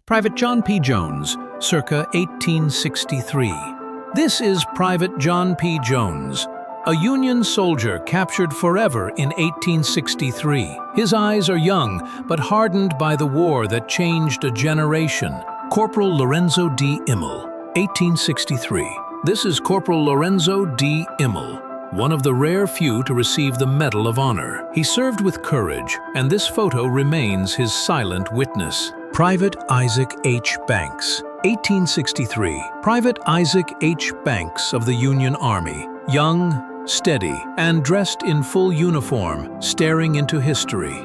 Private John P. Jones, circa 1863. This is Private John P. Jones, a Union soldier captured forever in 1863. His eyes are young, but hardened by the war that changed a generation. Corporal Lorenzo D. Immel, 1863. This is Corporal Lorenzo D. Immel, one of the rare few to receive the Medal of Honor. He served with courage, and this photo remains his silent witness. Private Isaac H. Banks, 1863. Private Isaac H. Banks of the Union Army, young, steady, and dressed in full uniform, staring into history.